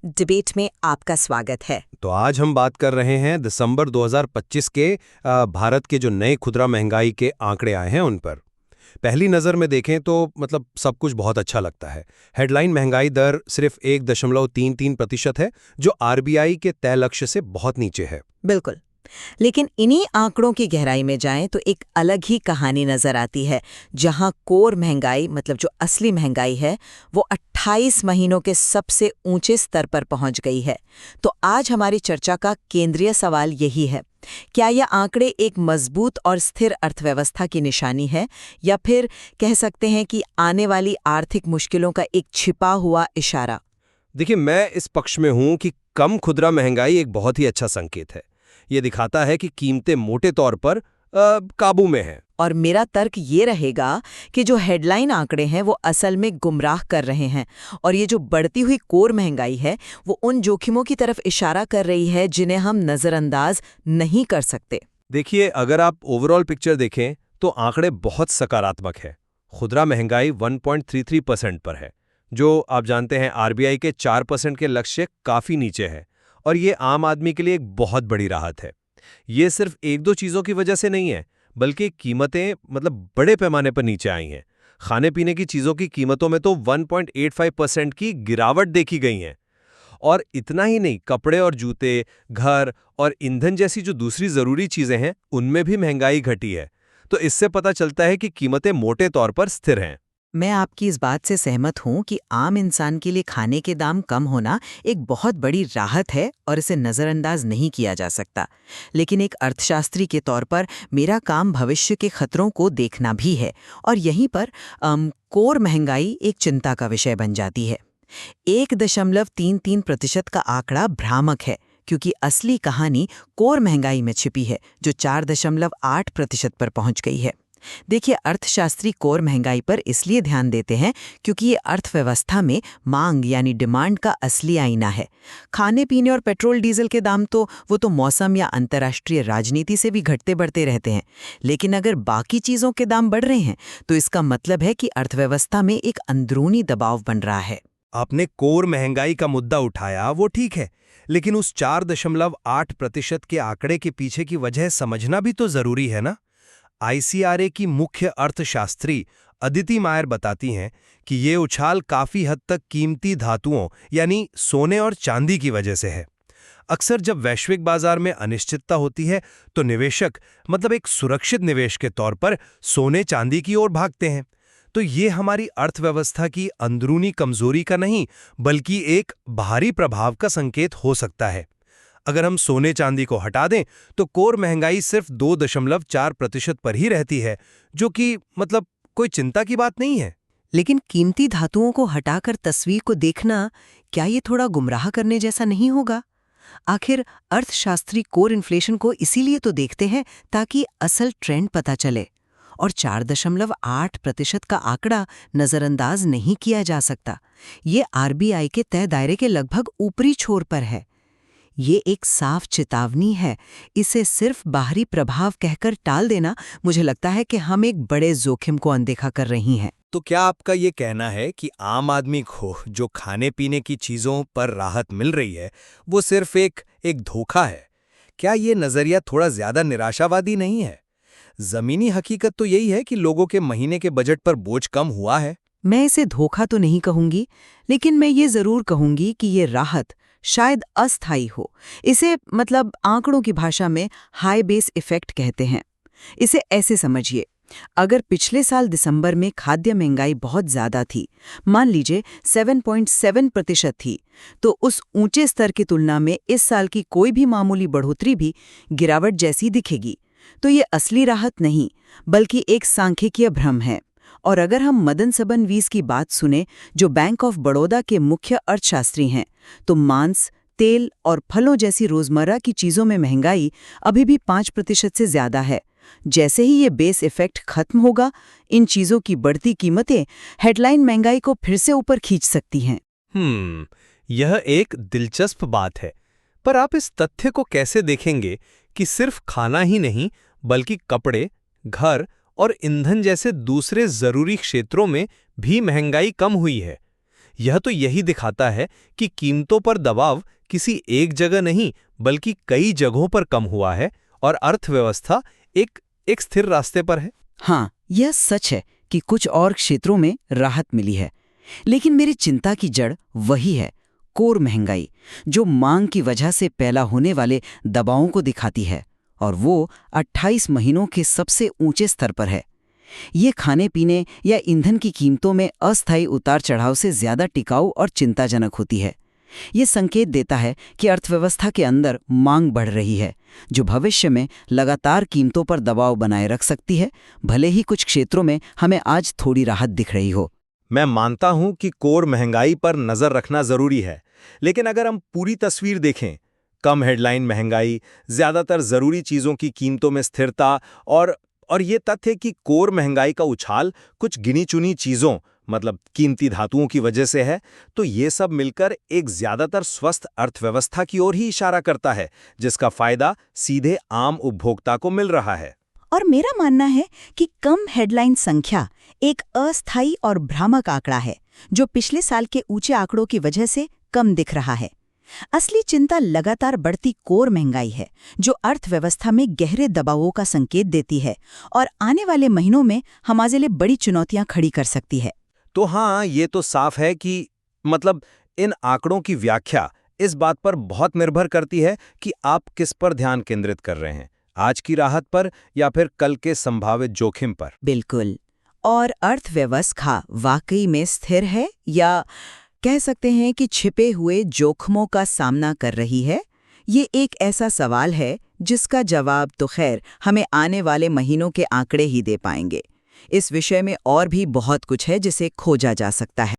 Debate में आपका स्वागत है। तो आज हम बात कर रहे हैं दिसंबर 2025 के भारत के जो नए खुदरा महंगाई के आंकड़े आए हैं उन पर। पहली नज़र में देखें तो मतलब सब कुछ बहुत अच्छा लगता है। हेडलाइन महंगाई दर सिर्फ 1.33% है, जो आरबीआई के तय लक्ष्य से बहुत नीचे है। बिल्कुल। लेकिन इन्हीं आंकड़ों की गहराई में जाएं तो एक अलग ही कहानी नजर आती है, जहां कोर महंगाई मतलब जो असली महंगाई है वो 28 महीनों के सबसे ऊंचे स्तर पर पहुंच गई है। तो आज हमारी चर्चा का केंद्रीय सवाल यही है, क्या ये आंकड़े एक मजबूत और स्थिर अर्थव्यवस्था की निशानी है, या फिर कह सकते हैं कि आने वाली आर्थिक मुश्किलों का एक छिपा हुआ इशारा। देखिए, मैं इस पक्ष में हूं कि कम खुदरा महंगाई एक बहुत ही अच्छा संकेत है। ये दिखाता है कि कीमतें मोटे तौर पर काबू में हैं। और मेरा तर्क ये रहेगा कि जो हेडलाइन आंकड़े हैं वो असल में गुमराह कर रहे हैं, और ये जो बढ़ती हुई कोर महंगाई है वो उन जोखिमों की तरफ इशारा कर रही है जिन्हें हम नज़रअंदाज नहीं कर सकते। देखिए, अगर आप ओवरऑल पिक्चर देखें तो आंकड़े बहुत सकारात्मक है। खुदरा महंगाई 1.33% पर है, जो आप जानते हैं आरबीआई के 4% के लक्ष्य से काफ़ी नीचे है, और ये आम आदमी के लिए एक बहुत बड़ी राहत है। ये सिर्फ एक दो चीज़ों की वजह से नहीं है, बल्कि कीमतें मतलब बड़े पैमाने पर नीचे आई हैं। खाने पीने की चीज़ों की कीमतों में तो 1.85% की गिरावट देखी गई है। और इतना ही नहीं, कपड़े और जूते, घर और ईंधन जैसी जो दूसरी ज़रूरी चीज़ें हैं, उनमें भी महंगाई घटी है। तो इससे पता चलता है कि कीमतें मोटे तौर पर स्थिर हैं। मैं आपकी इस बात से सहमत हूँ कि आम इंसान के लिए खाने के दाम कम होना एक बहुत बड़ी राहत है और इसे नज़रअंदाज नहीं किया जा सकता। लेकिन एक अर्थशास्त्री के तौर पर मेरा काम भविष्य के खतरों को देखना भी है, और यहीं पर कोर महंगाई एक चिंता का विषय बन जाती है। 1.33% का आंकड़ा भ्रामक है, क्योंकि असली कहानी कोर महंगाई में छिपी है, जो 4.8% पर पहुंच गई है। देखिए, अर्थशास्त्री कोर महंगाई पर इसलिए ध्यान देते हैं क्योंकि ये अर्थव्यवस्था में मांग यानी डिमांड का असली आईना है। खाने पीने और पेट्रोल डीजल के दाम तो मौसम या अंतर्राष्ट्रीय राजनीति से भी घटते बढ़ते रहते हैं। लेकिन अगर बाकी चीज़ों के दाम बढ़ रहे हैं तो इसका मतलब है कि अर्थव्यवस्था में एक अंदरूनी दबाव बन रहा है। आपने कोर महंगाई का मुद्दा उठाया, वो ठीक है, लेकिन उस 4.8% के आंकड़े के पीछे की वजह समझना भी तो जरूरी है ना। आईसीआरए की मुख्य अर्थशास्त्री अदिति मायर बताती हैं कि ये उछाल काफी हद तक कीमती धातुओं यानी सोने और चांदी की वजह से है। अक्सर जब वैश्विक बाजार में अनिश्चितता होती है तो निवेशक मतलब एक सुरक्षित निवेश के तौर पर सोने चांदी की ओर भागते हैं। तो ये हमारी अर्थव्यवस्था की अंदरूनी कमजोरी का नहीं, बल्कि एक बाहरी प्रभाव का संकेत हो सकता है। अगर हम सोने चांदी को हटा दें तो कोर महंगाई सिर्फ 2.4% पर ही रहती है, जो कि मतलब कोई चिंता की बात नहीं है। लेकिन कीमती धातुओं को हटाकर तस्वीर को देखना, क्या ये थोड़ा गुमराह करने जैसा नहीं होगा? आखिर अर्थशास्त्री कोर इन्फ्लेशन को इसीलिए तो देखते हैं ताकि असल ट्रेंड पता चले। और 4.8% का आंकड़ा नज़रअंदाज नहीं किया जा सकता। ये आरबीआई के तय दायरे के लगभग ऊपरी छोर पर है। ये एक साफ चेतावनी है। इसे सिर्फ बाहरी प्रभाव कहकर टाल देना, मुझे लगता है कि हम एक बड़े जोखिम को अनदेखा कर रही हैं। तो क्या आपका ये कहना है कि आम आदमी को जो खाने पीने की चीज़ों पर राहत मिल रही है वो सिर्फ एक धोखा है? क्या ये नज़रिया थोड़ा ज़्यादा निराशावादी नहीं है? ज़मीनी हकीकत तो यही है कि लोगों के महीने के बजट पर बोझ कम हुआ है। मैं इसे धोखा तो नहीं कहूंगी, लेकिन मैं ये ज़रूर कहूंगी कि ये राहत शायद अस्थायी हो। इसे मतलब आंकड़ों की भाषा में हाई बेस इफेक्ट कहते हैं। इसे ऐसे समझिए, अगर पिछले साल दिसंबर में खाद्य महंगाई बहुत ज़्यादा थी, मान लीजिए 7.7% थी, तो उस ऊंचे स्तर की तुलना में इस साल की कोई भी मामूली बढ़ोतरी भी गिरावट जैसी दिखेगी। तो ये असली राहत नहीं, बल्कि एक सांख्यिकीय भ्रम है। और अगर हम मदन सबनवीस की बात सुने, जो बैंक ऑफ बड़ौदा के मुख्य अर्थशास्त्री हैं, तो मांस, तेल और फलों जैसी रोजमर्रा की चीजों में महंगाई अभी भी 5% से ज्यादा है। जैसे ही ये बेस इफेक्ट खत्म होगा, इन चीजों की बढ़ती कीमतें हेडलाइन महंगाई को फिर से ऊपर खींच सकती हैं। यह एक दिलचस्प बात है। पर आप इस तथ्य को कैसे देखेंगे कि सिर्फ खाना ही नहीं, बल्कि कपड़े, घर और ईंधन जैसे दूसरे जरूरी क्षेत्रों में भी महंगाई कम हुई है? यह तो यही दिखाता है कि कीमतों पर दबाव किसी एक जगह नहीं बल्कि कई जगहों पर कम हुआ है और अर्थव्यवस्था एक स्थिर रास्ते पर है। हाँ, यह सच है कि कुछ और क्षेत्रों में राहत मिली है, लेकिन मेरी चिंता की जड़ वही है, कोर महंगाई, जो मांग की वजह से पैदा होने वाले दबावों को दिखाती है, और वो 28 महीनों के सबसे ऊंचे स्तर पर है। ये खाने पीने या ईंधन की कीमतों में अस्थायी उतार चढ़ाव से ज्यादा टिकाऊ और चिंताजनक होती है। ये संकेत देता है कि अर्थव्यवस्था के अंदर मांग बढ़ रही है, जो भविष्य में लगातार कीमतों पर दबाव बनाए रख सकती है, भले ही कुछ क्षेत्रों में हमें आज थोड़ी राहत दिख रही हो। मैं मानता हूं कि कोर महंगाई पर नजर रखना जरूरी है, लेकिन अगर हम पूरी तस्वीर देखें, कम हेडलाइन महंगाई, ज्यादातर जरूरी चीजों की कीमतों में स्थिरता और ये तथ्य कि कोर महंगाई का उछाल कुछ गिनी चुनी चीजों मतलब कीमती धातुओं की वजह से है, तो ये सब मिलकर एक ज्यादातर स्वस्थ अर्थव्यवस्था की ओर ही इशारा करता है, जिसका फायदा सीधे आम उपभोक्ता को मिल रहा है। और मेरा मानना है कि कम हेडलाइन संख्या एक अस्थायी और भ्रामक आंकड़ा है, जो पिछले साल के ऊंचे आंकड़ों की वजह से कम दिख रहा है। असली चिंता लगातार बढ़ती कोर महंगाई है, जो अर्थव्यवस्था में गहरे दबावों का संकेत देती है और आने वाले महीनों में हमारे लिए बड़ी चुनौतियां खड़ी कर सकती है। तो हाँ, ये तो साफ है कि इन आंकड़ों की व्याख्या इस बात पर बहुत निर्भर करती है कि आप किस पर ध्यान केंद्रित कर रहे हैं, आज की राहत पर या फिर कल के संभावित जोखिम पर। बिल्कुल। और अर्थव्यवस्था वाकई में स्थिर है या कह सकते हैं कि छिपे हुए जोखमों का सामना कर रही है? ये एक ऐसा सवाल है जिसका जवाब तो खैर हमें आने वाले महीनों के आंकड़े ही दे पाएंगे। इस विषय में और भी बहुत कुछ है जिसे खोजा जा सकता है।